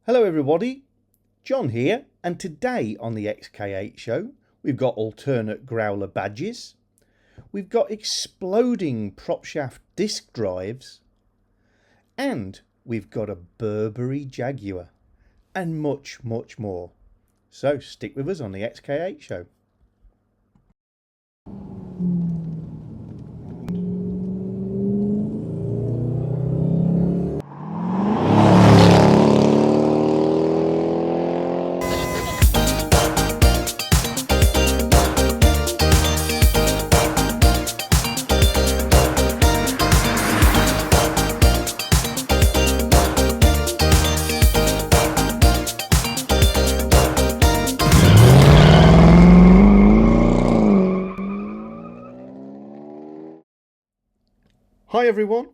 Hello everybody, John here, and today on the XK8 Show we've got alternate Growler badges, we've got exploding prop shaft disc drives, and we've got a Burberry Jaguar, and much more. So stick with us on the XK8 Show. Hi everyone,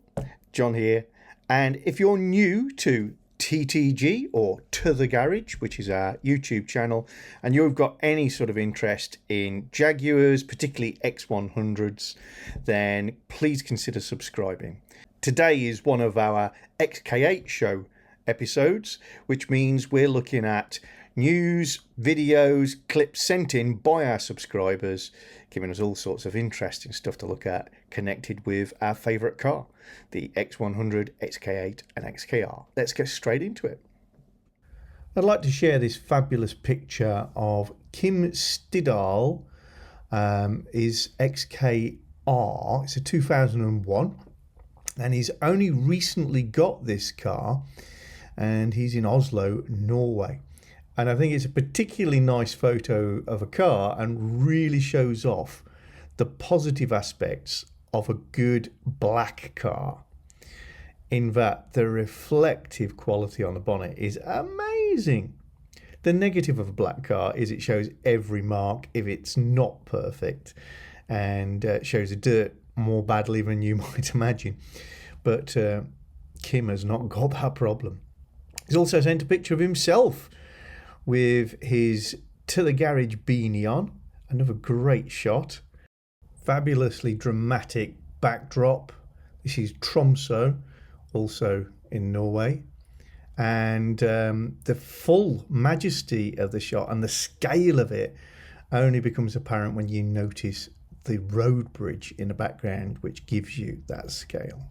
John here, and if you're new to TTG or To The Garage, which is our YouTube channel, and you've got any sort of interest in Jaguars, particularly X100s, then please consider subscribing. Today is one of our XK8 Show episodes, which means we're looking at news, videos, clips sent in by our subscribers, giving us all sorts of interesting stuff to look at connected with our favourite car, the X100, XK8 and XKR. Let's get straight into it. I'd like to share this fabulous picture of Kim Stidal, his XKR. It's a 2001 and he's only recently got this car and he's in Oslo, Norway. And I think it's a particularly nice photo of a car and really shows off the positive aspects of a good black car, in that the reflective quality on the bonnet is amazing. The negative of a black car is it shows every mark if it's not perfect, and shows the dirt more badly than you might imagine. But Kim has not got that problem. He's also sent a picture of himself with his To The Garage beanie on. Another great shot. Fabulously dramatic backdrop. This is Tromsø, also in Norway. And the full majesty of the shot and the scale of it only becomes apparent when you notice the road bridge in the background, which gives you that scale.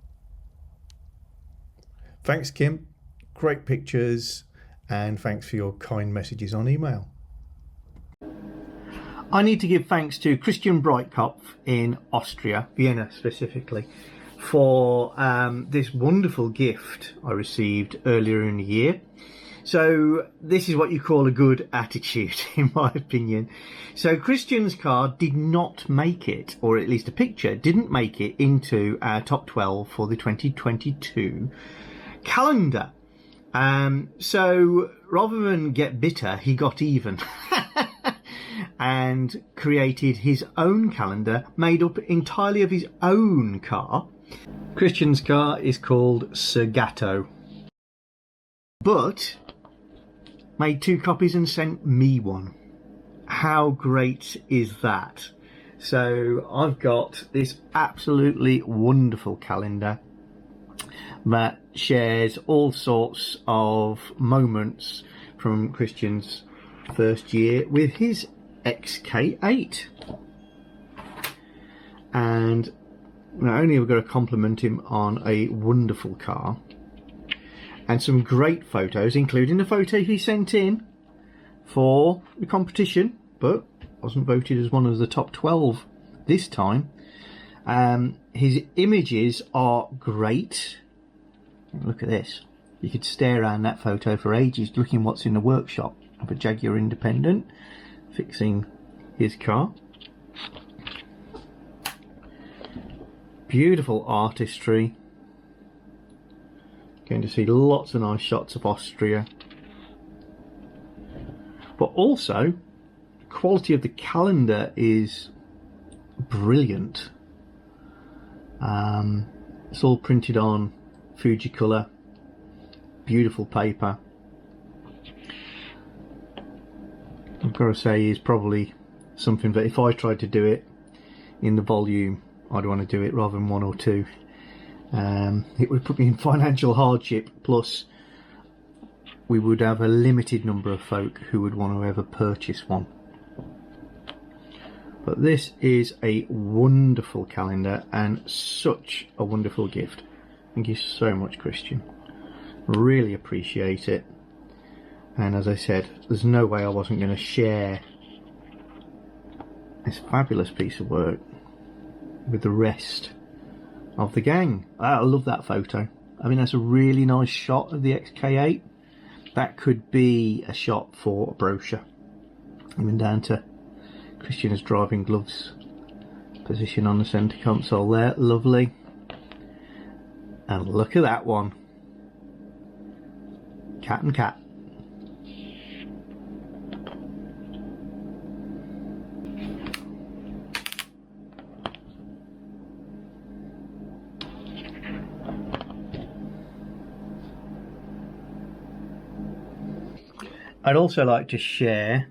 Thanks, Kim. Great pictures. And thanks for your kind messages on email. I need to give thanks to Christian Breitkopf in Austria, Vienna specifically, for this wonderful gift I received earlier in the year. So this is what you call a good attitude, in my opinion. So Christian's car did not make it, or at least a picture didn't make it into our top 12 for the 2022 calendar. So rather than get bitter, he got even and created his own calendar made up entirely of his own car. Christian's car is called Surgato, but made 2 copies and sent me one. How great is that? So I've got this absolutely wonderful calendar that shares all sorts of moments from Christian's first year with his XK8. And not only have we got to compliment him on a wonderful car and some great photos, including the photo he sent in for the competition, but wasn't voted as one of the top 12 this time. His images are great. Look at this. You could stare around that photo for ages looking what's in the workshop of a Jaguar independent fixing his car. Beautiful artistry. Going to see lots of nice shots of Austria. But also, the quality of the calendar is brilliant. It's all printed on Fuji colour, beautiful paper. I've got to say is probably something that if I tried to do it in the volume I'd want to do it rather than 1 or 2. It would put me in financial hardship, plus we would have a limited number of folk who would want to ever purchase one. But this is a wonderful calendar and such a wonderful gift. Thank you so much, Christian. Really appreciate it. And as I said, there's no way I wasn't going to share this fabulous piece of work with the rest of the gang. I love that photo. I mean, that's a really nice shot of the XK8. That could be a shot for a brochure. Even down to Christian's driving gloves position on the centre console there. Lovely. And look at that one. Cat and cat. I'd also like to share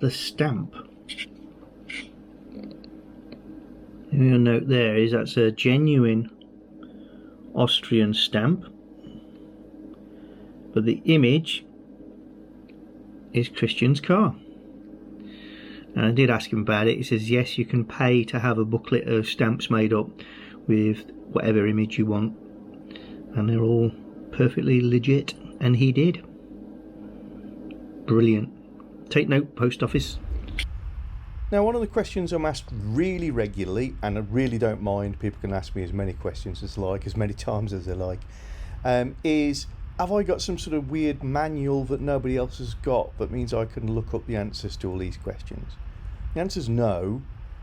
the stamp. You'll note there is that's a genuine Austrian stamp, but the image is Christian's car. And I did ask him about it. He says yes, you can pay to have a booklet of stamps made up with whatever image you want, and they're all perfectly legit, and he did. Brilliant. Take note, post office. Now, one of the questions I'm asked really regularly, and I really don't mind, people can ask me as many questions as like, as many times as they like, is have I got some sort of weird manual that nobody else has got that means I can look up the answers to all these questions? The answer is no.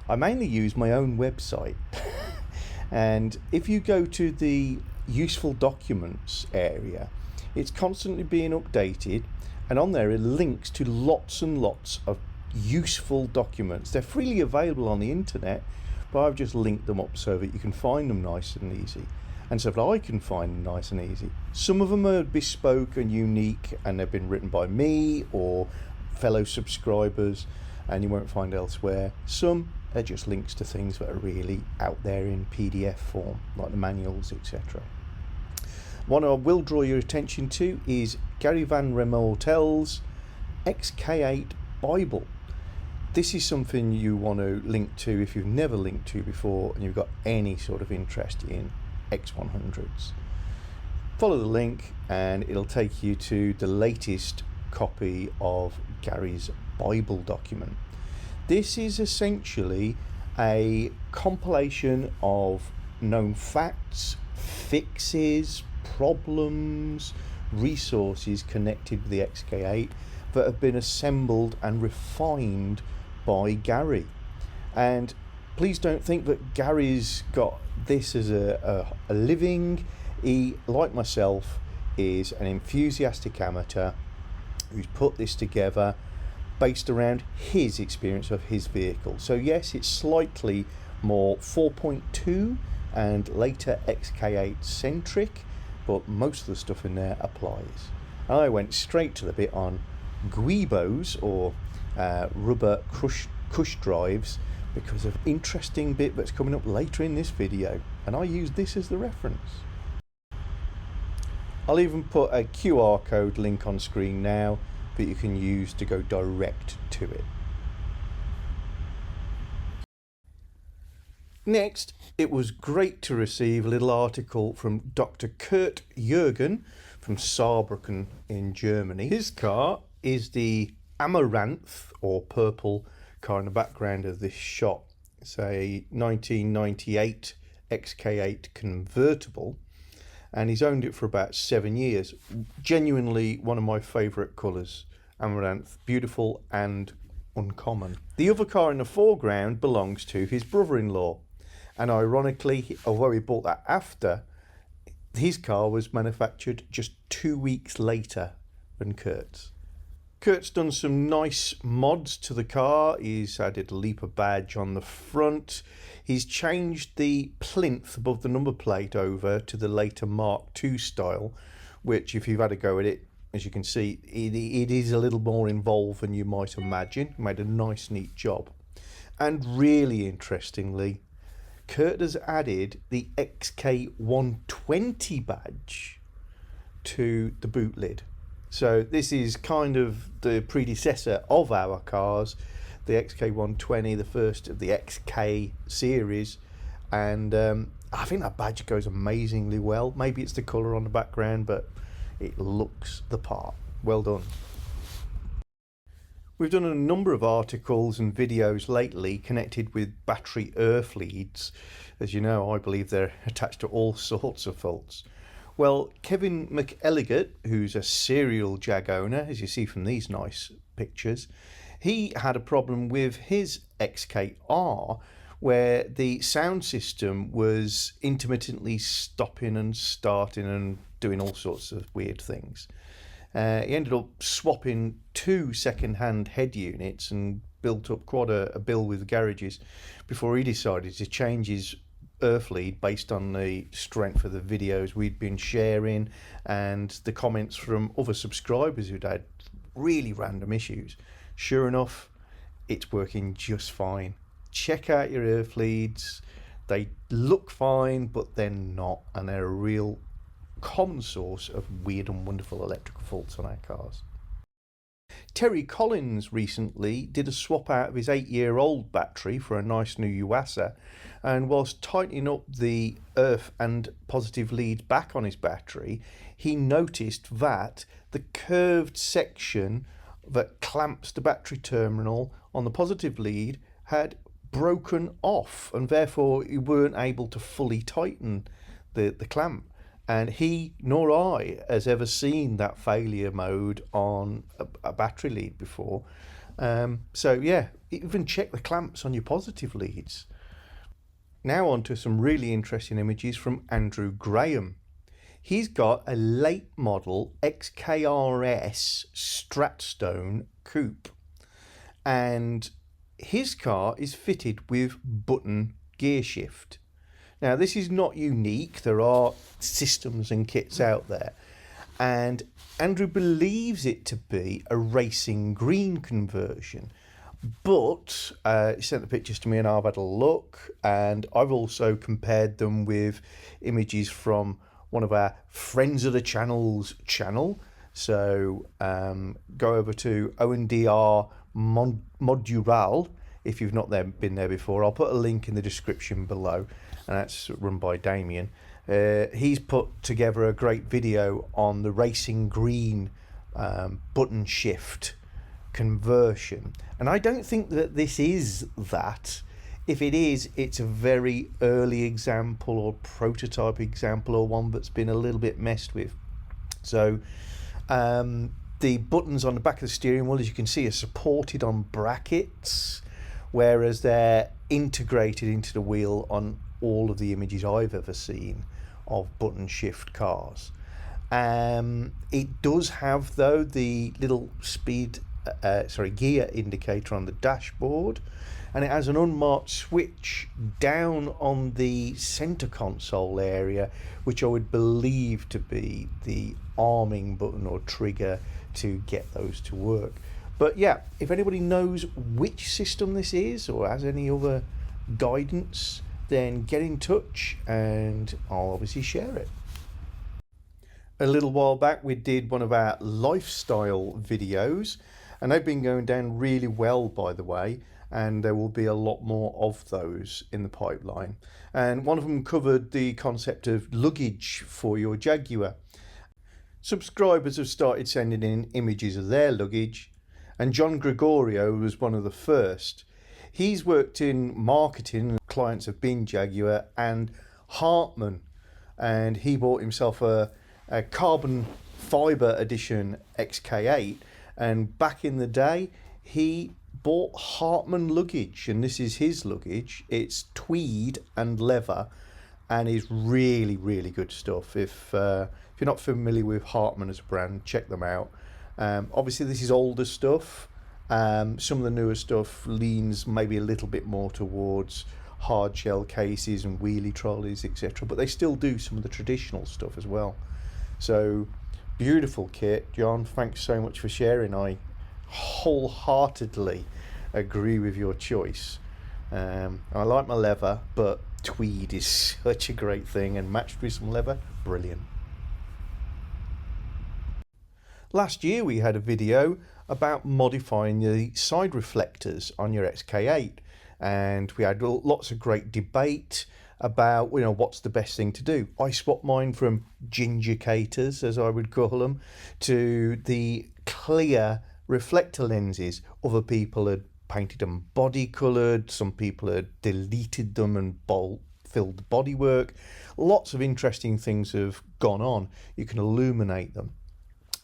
I mainly use my own website. And if you go to the useful documents area, it's constantly being updated. And on there are links to lots and lots of useful documents. They're freely available on the internet, but I've just linked them up so that you can find them nice and easy. And so that I can find them nice and easy. Some of them are bespoke and unique, and they've been written by me or fellow subscribers, and you won't find elsewhere. Some are just links to things that are really out there in PDF form, like the manuals, etc. One I will draw your attention to is Gary Van Remotel's XK8 Bible. This is something you want to link to if you've never linked to before and you've got any sort of interest in X100s. Follow the link and it'll take you to the latest copy of Gary's Bible document. This is essentially a compilation of known facts, fixes, problems, resources connected with the XK8 that have been assembled and refined by Gary. And please don't think that Gary's got this as a living. He, like myself, is an enthusiastic amateur who's put this together based around his experience of his vehicle. So yes, it's slightly more 4.2 and later XK8 centric, but most of the stuff in there applies. I went straight to the bit on Guibos, or rubber cush drives, because of an interesting bit that's coming up later in this video, and I used this as the reference. I'll even put a QR code link on screen now that you can use to go direct to it. Next, it was great to receive a little article from Dr. Kurt Jürgen from Saarbrücken in Germany. His car is the Amaranth, or purple, car in the background of this shot. It's a 1998 XK8 convertible, and he's owned it for about 7 years. Genuinely one of my favourite colours, Amaranth, beautiful and uncommon. The other car in the foreground belongs to his brother-in-law, and ironically, although he bought that after, his car was manufactured just 2 weeks later than Kurt's. Kurt's done some nice mods to the car. He's added a Leaper badge on the front. He's changed the plinth above the number plate over to the later Mark II style, which, if you've had a go at it, as you can see, it is a little more involved than you might imagine. Made a nice, neat job. And really interestingly, Kurt has added the XK120 badge to the boot lid. So this is kind of the predecessor of our cars, the XK120, the first of the XK series, and I think that badge goes amazingly well. Maybe it's the colour on the background, but it looks the part. Well done. We've done a number of articles and videos lately connected with battery earth leads. As you know, I believe they're attached to all sorts of faults. Well, Kevin McElligott, who's a serial Jag owner, as you see from these nice pictures, he had a problem with his XKR where the sound system was intermittently stopping and starting and doing all sorts of weird things. He ended up swapping 2 second-hand head units and built up quite a bill with the garages before he decided to change his earth lead based on the strength of the videos we'd been sharing and the comments from other subscribers who'd had really random issues. Sure enough, it's working just fine. Check out your earth leads. They look fine, but they're not, and they're a real common source of weird and wonderful electrical faults on our cars. Terry Collins recently did a swap out of his 8-year-old battery for a nice new Yuasa, and whilst tightening up the earth and positive leads back on his battery, he noticed that the curved section that clamps the battery terminal on the positive lead had broken off, and therefore he weren't able to fully tighten the clamp. And he nor I has ever seen that failure mode on a battery lead before. So yeah, even check the clamps on your positive leads. Now on to some really interesting images from Andrew Graham. He's got a late model XKRS Stratstone coupe, and his car is fitted with button gear shift. Now this is not unique, there are systems and kits out there, and Andrew believes it to be a racing green conversion, but he sent the pictures to me and I've had a look, and I've also compared them with images from one of our Friends of the Channel's channel. So go over to ONDR Modural if you've not been there before. I'll put a link in the description below, and that's run by Damian. He's put together a great video on the racing green button shift conversion, and I don't think that this is that. If it is, it's a very early example or prototype example, or one that's been a little bit messed with. So the buttons on the back of the steering wheel, as you can see, are supported on brackets, whereas they're integrated into the wheel on all of the images I've ever seen of button shift cars. It does have, though, the little gear indicator on the dashboard, and it has an unmarked switch down on the center console area, which I would believe to be the arming button or trigger to get those to work. But yeah, if anybody knows which system this is or has any other guidance, then get in touch and I'll obviously share it. A little while back we did one of our lifestyle videos, and they've been going down really well, by the way, and there will be a lot more of those in the pipeline. And one of them covered the concept of luggage for your Jaguar. Subscribers have started sending in images of their luggage, and John Gregorio was one of the first. He's worked in marketing, clients have been Jaguar and Hartmann, and he bought himself a carbon fibre edition XK8, and back in the day he bought Hartmann luggage, and this is his luggage. It's tweed and leather and is really, really good stuff. If you're not familiar with Hartmann as a brand, check them out. Obviously this is older stuff. Some of the newer stuff leans maybe a little bit more towards hard shell cases and wheelie trolleys, etc., but they still do some of the traditional stuff as well. So beautiful kit, John, thanks so much for sharing. I wholeheartedly agree with your choice. I like my leather, but tweed is such a great thing, and matched with some leather, brilliant. Last year we had a video about modifying the side reflectors on your XK8, and we had lots of great debate about what's the best thing to do. I swapped mine from gingercators, as I would call them, to the clear reflector lenses. Other people had painted them body coloured, some people had deleted them and filled the bodywork. Lots of interesting things have gone on. You can illuminate them.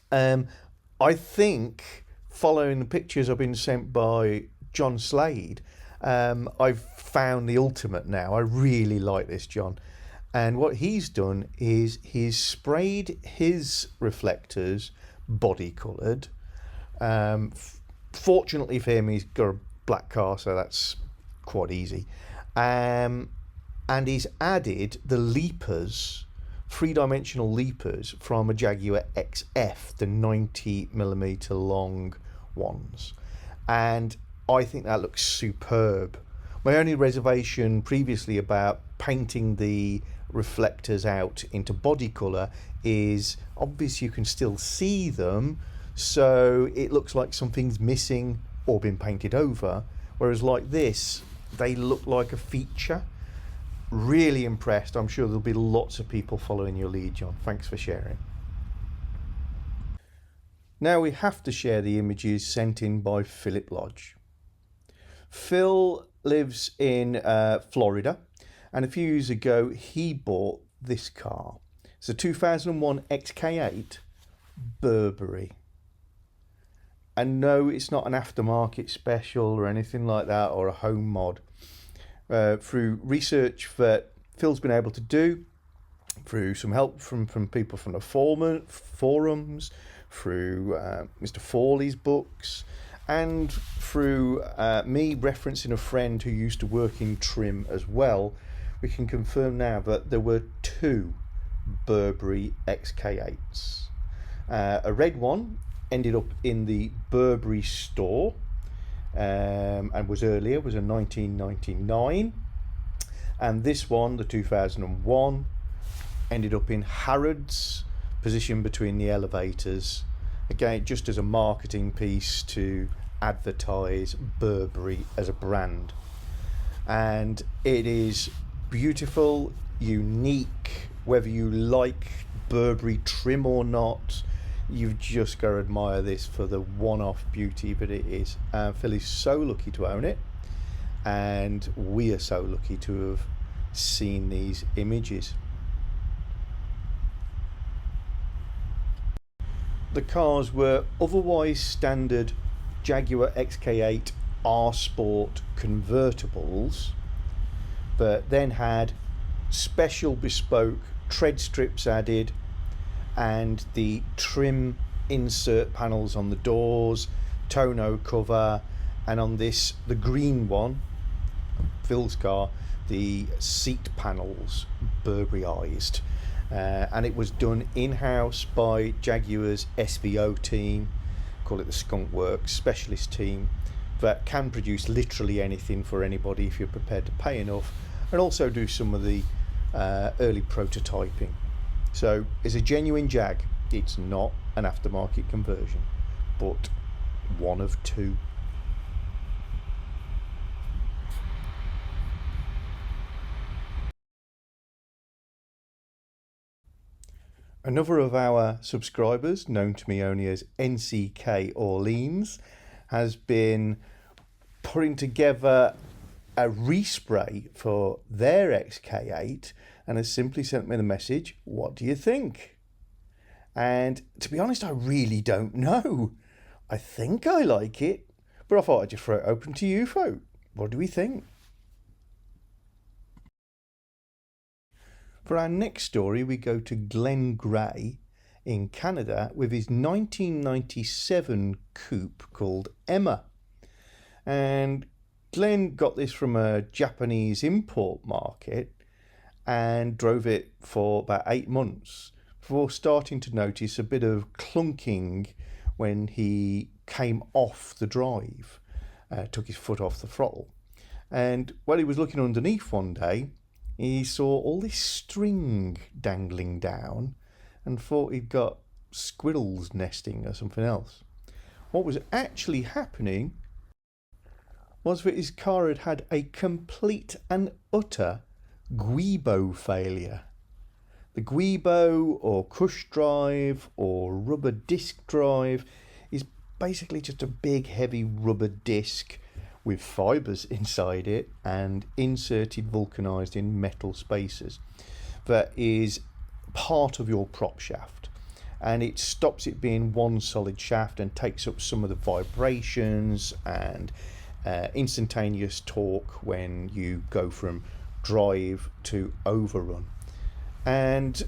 I think, following the pictures I've been sent by John Slade, I've found the ultimate now. I really like this, John. And what he's done is he's sprayed his reflectors body coloured. Fortunately for him, he's got a black car, so that's quite easy. And he's added the leapers, three-dimensional leapers from a Jaguar XF, the 90mm long ones. And I think that looks superb. My only reservation previously about painting the reflectors out into body colour is obviously you can still see them, so it looks like something's missing or been painted over, whereas like this they look like a feature. Really impressed. I'm sure there'll be lots of people following your lead, John. Thanks for sharing. Now we have to share the images sent in by Philip Lodge. Phil lives in Florida, and a few years ago he bought this car. It's a 2001 XK8 Burberry. And no, it's not an aftermarket special or anything like that, or a home mod. Through research that Phil's been able to do, through some help from people from the forums, through Mr. Fawley's books, and through me referencing a friend who used to work in trim as well, we can confirm now that there were two Burberry XK8s. A red one ended up in the Burberry store, and was a 1999, and this one, the 2001, ended up in Harrods, positioned between the elevators, again just as a marketing piece to advertise Burberry as a brand. And it is beautiful, unique. Whether you like Burberry trim or not, you've just got to admire this for the one-off beauty that it is. Phil is so lucky to own it, and we are so lucky to have seen these images. The cars were otherwise standard Jaguar XK8 R Sport convertibles, but then had special bespoke tread strips added, and the trim insert panels on the doors, tonneau cover, and on this, the green one, Phil's car, the seat panels Burberryized. And it was done in-house by Jaguar's SVO team, call it the Skunk Works specialist team, that can produce literally anything for anybody if you're prepared to pay enough, and also do some of the early prototyping. So it's a genuine Jag. It's not an aftermarket conversion, but one of two. Another of our subscribers, known to me only as NCK Orleans, has been putting together a respray for their XK8 and has simply sent me the message, "What do you think?" And to be honest, I really don't know. I think I like it, but I thought I'd just throw it open to you folk. What do we think? For our next story, we go to Glenn Gray in Canada with his 1997 coupe called Emma. And Glenn got this from a Japanese import market and drove it for about 8 months before starting to notice a bit of clunking when he came off the drive, took his foot off the throttle. And while he was looking underneath one day, he saw all this string dangling down and thought he'd got squirrels nesting or something else. What was actually happening was that his car had had a complete and utter Guibo failure. The Guibo or cush drive or rubber disc drive is basically just a big heavy rubber disc with fibres inside it and inserted vulcanized in metal spacers that is part of your prop shaft, and it stops it being one solid shaft and takes up some of the vibrations and instantaneous torque when you go from drive to overrun. And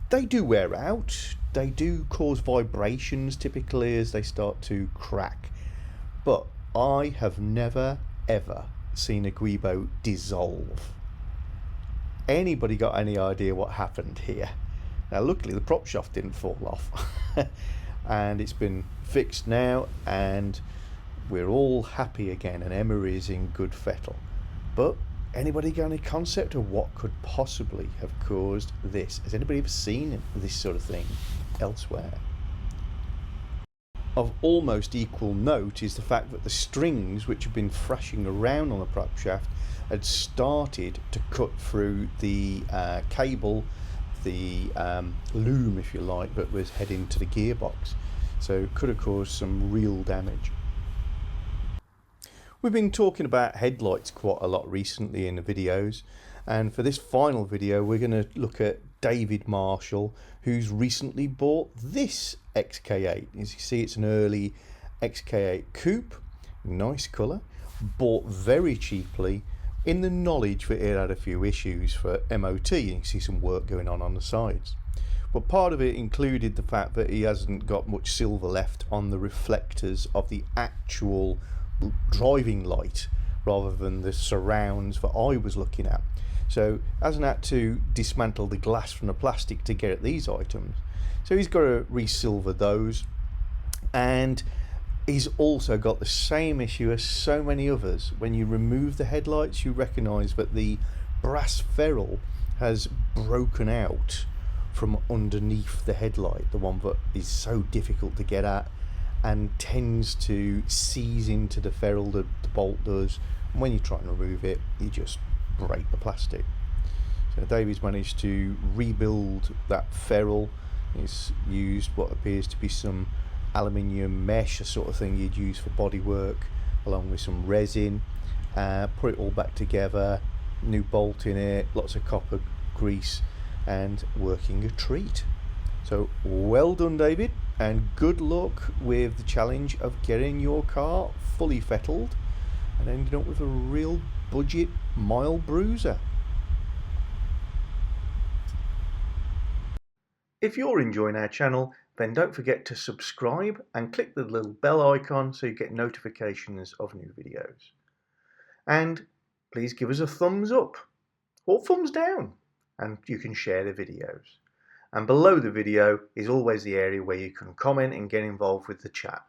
they do wear out. They do cause vibrations typically as they start to crack, but I have never ever seen a Guibo dissolve. Anybody got any idea what happened here? Now luckily the prop shaft didn't fall off and it's been fixed now and we're all happy again and Emma is in good fettle. But anybody got any concept of what could possibly have caused this? Has anybody ever seen this sort of thing elsewhere? Of almost equal note is the fact that the strings which have been thrashing around on the prop shaft had started to cut through the cable, the loom if you like, that was heading to the gearbox, so it could have caused some real damage. We've been talking about headlights quite a lot recently in the videos, and for this final video we're going to look at David Marshall, who's recently bought this XK8. As you see, it's an early XK8 coupe, nice colour, bought very cheaply in the knowledge that it had a few issues for MOT. You can see some work going on the sides. But part of it included the fact that he hasn't got much silver left on the reflectors of the actual driving light rather than the surrounds that I was looking at. So hasn't had to dismantle the glass from the plastic to get at these items. So he's got to re-silver those, and he's also got the same issue as so many others. When you remove the headlights, you recognise that the brass ferrule has broken out from underneath the headlight, the one that is so difficult to get at and tends to seize into the ferrule, the bolt does, and when you try and remove it you just break the plastic. So David's managed to rebuild that ferrule. He's used what appears to be some aluminium mesh, a sort of thing you'd use for bodywork, along with some resin, put it all back together, new bolt in it, lots of copper grease, and working a treat. So well done David, and good luck with the challenge of getting your car fully fettled and ending up with a real budget mile bruiser. If you're enjoying our channel, then don't forget to subscribe and click the little bell icon so you get notifications of new videos. And please give us a thumbs up or thumbs down, and you can share the videos. And below the video is always the area where you can comment and get involved with the chat.